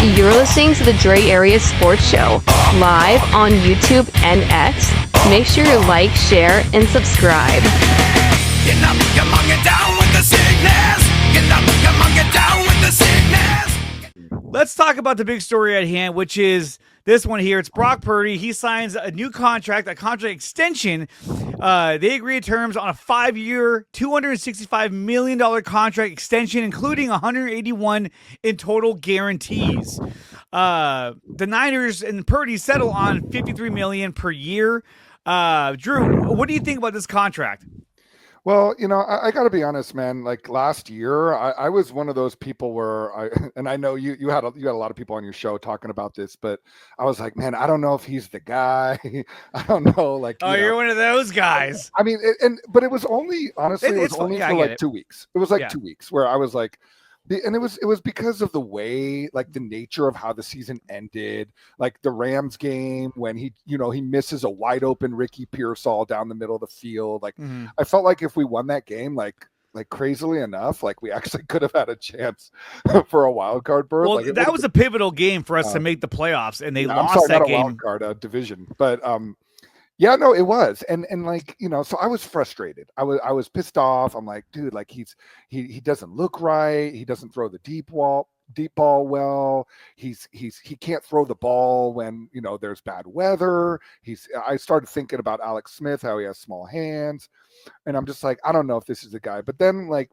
You're listening to the Dre Area Sports Show, live on YouTube and X. Make sure you like, share, and subscribe. Get up, come on, get down with the sickness. Get up, come on, get down with the sickness. Let's talk about the big story at hand, which is this one here. It's Brock Purdy. He signs a new contract, a contract extension. They agree to terms on a 5-year, $265 million contract extension, including 181 in total guarantees. The Niners and Purdy settle on $53 million per year. Drew, what do you think about this contract? Well, I got to be honest, man. Like last year, I was one of those people where and I know you had a lot of people on your show talking about this, but I was like, man, I don't know if he's the guy. I don't know. Like, you're one of those guys. I mean, but it was only, honestly, it was only for like 2 weeks. It was like 2 weeks where I was like, and it was because of the way, like the nature of how the season ended, like the Rams game when he misses a wide open Ricky Pearsall down the middle of the field. Like I felt like if we won that game, like crazily enough, like we actually could have had a chance for a wild card berth. Well, that was a pivotal game for us to make the playoffs, and they lost that game. Wild card division, but yeah, no, it was, and like so I was frustrated. I was pissed off. I'm like, dude, like he doesn't look right. He doesn't throw the deep ball well. He can't throw the ball when there's bad weather. I started thinking about Alex Smith, how he has small hands, and I'm just like, I don't know if this is the guy. But then like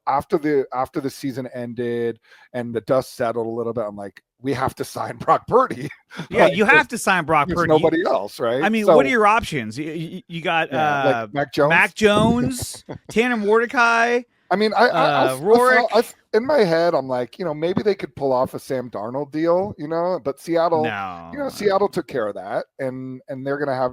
after the season ended and the dust settled a little bit, I'm like, we have to sign Brock Purdy. Yeah, you have to sign Brock Purdy. Nobody else, right? I mean, what are your options? You got like Mac Jones, Tanner Mordecai. I mean, Rourke. In my head, I'm like, maybe they could pull off a Sam Darnold deal, but Seattle, Seattle took care of that, and they're gonna have,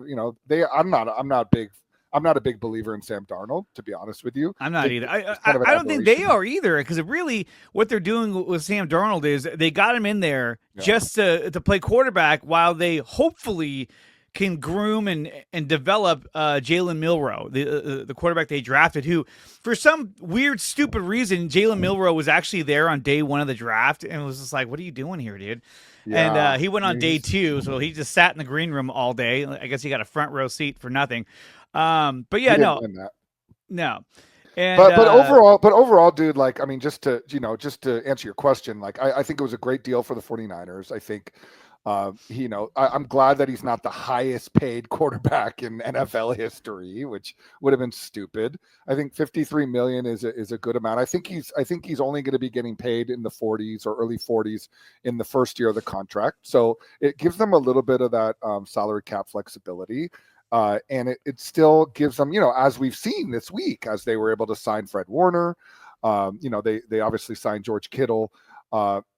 I'm not a big believer in Sam Darnold, to be honest with you. I'm not either. I don't think they are either, because really what they're doing with Sam Darnold is they got him in there just to play quarterback while they hopefully can groom and develop Jalen Milroe, the quarterback they drafted, who for some weird, stupid reason, Jalen Milroe was actually there on day one of the draft and was just like, what are you doing here, dude? Yeah, and he went on day two, so he just sat in the green room all day. I guess he got a front row seat for nothing. But yeah, no. And, but overall, dude, like, I mean, just to answer your question, like, I think it was a great deal for the 49ers. I think, I'm glad that he's not the highest paid quarterback in NFL history, which would have been stupid. I think $53 million is a good amount. I think he's only going to be getting paid in the 40s or early 40s in the first year of the contract. So it gives them a little bit of that salary cap flexibility. And it still gives them, as we've seen this week, as they were able to sign Fred Warner, they obviously signed George Kittle.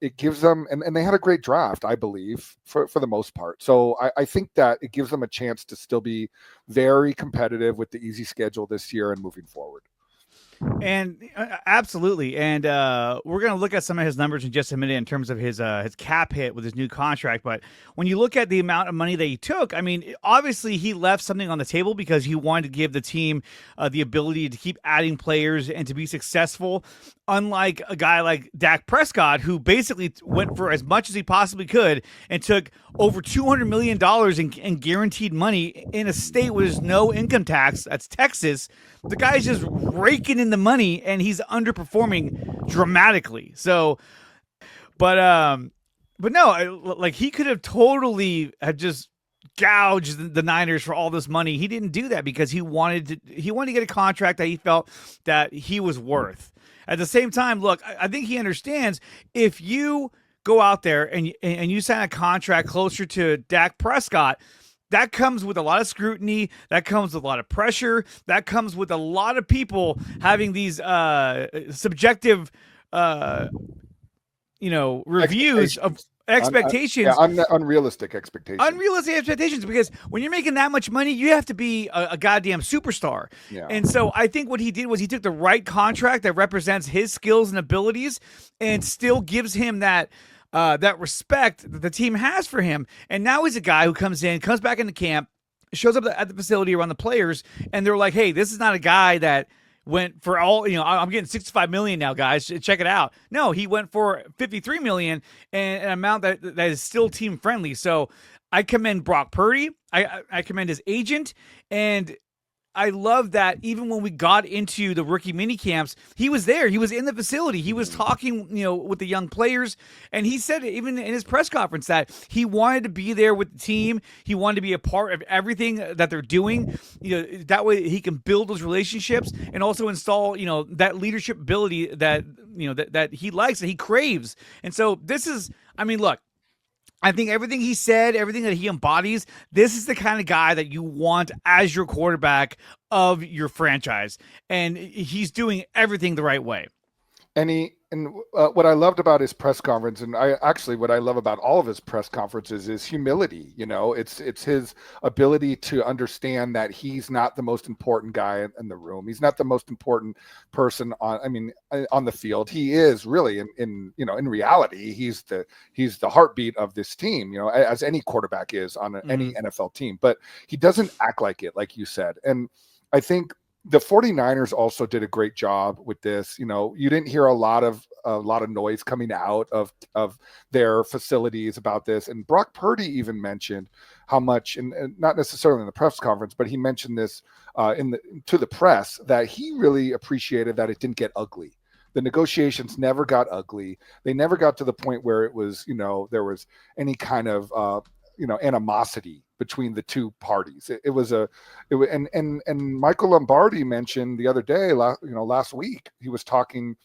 It gives them, and they had a great draft, I believe, for the most part. So I think that it gives them a chance to still be very competitive with the easy schedule this year and moving forward. And absolutely. And we're going to look at some of his numbers in just a minute in terms of his cap hit with his new contract. But when you look at the amount of money that he took, I mean, obviously he left something on the table because he wanted to give the team the ability to keep adding players and to be successful. Unlike a guy like Dak Prescott, who basically went for as much as he possibly could and took over $200 million in guaranteed money in a state where there's no income tax, that's Texas. The guy's just raking in the money and he's underperforming dramatically. So, but no, like he could have totally have just gouged the Niners for all this money. He didn't do that because he wanted to get a contract that he felt that he was worth. At the same time, look, I think he understands if you go out there and you sign a contract closer to Dak Prescott, that comes with a lot of scrutiny. That comes with a lot of pressure. That comes with a lot of people having these subjective, reviews of expectations. Unrealistic expectations. Unrealistic expectations, because when you're making that much money, you have to be a goddamn superstar. Yeah. And so I think what he did was he took the right contract that represents his skills and abilities and still gives him that respect that the team has for him. And now he's a guy who comes back into camp, shows up at the facility around the players, and they're like, hey, this is not a guy that went for all, I'm getting 65 million now, guys. Check it out. No, he went for 53 million, and an amount that is still team friendly. So I commend Brock Purdy. I commend his agent, and I love that even when we got into the rookie mini camps, he was there. He was in the facility. He was talking, with the young players. And he said even in his press conference that he wanted to be there with the team. He wanted to be a part of everything that they're doing. That way he can build those relationships and also install, that leadership ability that, that he likes, that he craves. And so this is, look, I think everything he said, everything that he embodies, this is the kind of guy that you want as your quarterback of your franchise. And he's doing everything the right way. And what I loved about his press conference, and what I love about all of his press conferences is humility. It's his ability to understand that he's not the most important guy in the room. He's not the most important person on the field. He is really in reality, he's the heartbeat of this team, as any quarterback is on any NFL team, but he doesn't act like it, like you said. And I think the 49ers also did a great job with this. You didn't hear a lot of noise coming out of their facilities about this. And Brock Purdy even mentioned how much, and not necessarily in the press conference, but he mentioned this to the press, that he really appreciated that it didn't get ugly. The negotiations never got ugly. They never got to the point where it was, there was any kind of animosity between the two parties. And Michael Lombardi mentioned the other day, last week, he was talking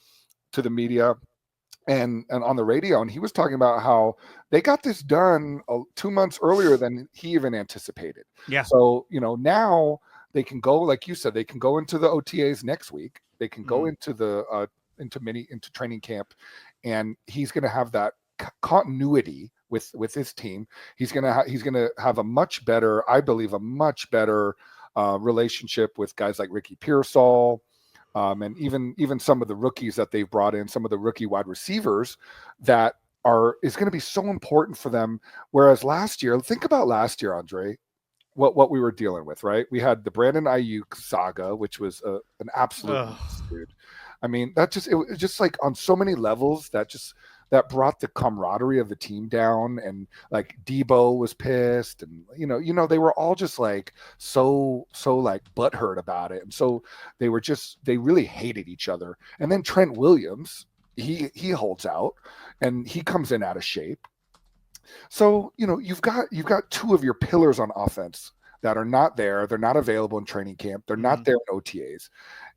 to the media and on the radio, and he was talking about how they got this done 2 months earlier than he even anticipated. Yeah. So, now they can go, like you said, they can go into the OTAs next week. They can go into the into training camp, and he's going to have that continuity with his team. He's gonna have a much better relationship with guys like Ricky Pearsall, and even some of the rookies that they've brought in, some of the rookie wide receivers that is going to be so important for them. Whereas last year, think about last year, Andre, what we were dealing with, right? We had the Brandon Ayuk saga, which was an absolute dude. It was just like on so many levels that brought the camaraderie of the team down, and like Debo was pissed, and they were all just like so like butthurt about it, and so they really hated each other. And then Trent Williams, he holds out, and he comes in out of shape. So you've got two of your pillars on offense that are not there. They're not available in training camp. They're not there in OTAs,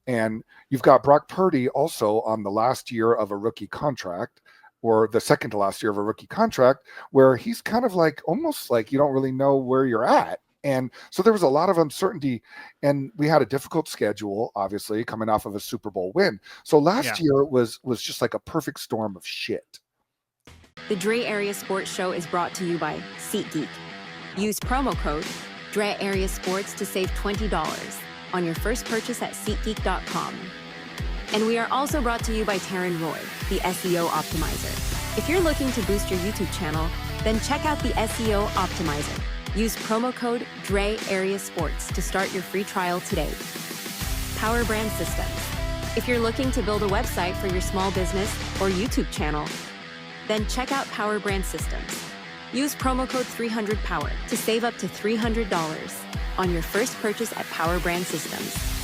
and you've got Brock Purdy also on the last year of a rookie contract, or the second to last year of a rookie contract, where he's kind of like, almost like you don't really know where you're at. And so there was a lot of uncertainty, and we had a difficult schedule, obviously, coming off of a Super Bowl win. So last year was just like a perfect storm of shit. The Dre Area Sports Show is brought to you by SeatGeek. Use promo code Dre Area Sports to save $20 on your first purchase at SeatGeek.com. And we are also brought to you by Taryn Roy, the SEO Optimizer. If you're looking to boost your YouTube channel, then check out the SEO Optimizer. Use promo code Dre Area Sports to start your free trial today. Power Brand Systems. If you're looking to build a website for your small business or YouTube channel, then check out Power Brand Systems. Use promo code 300POWER to save up to $300 on your first purchase at Power Brand Systems.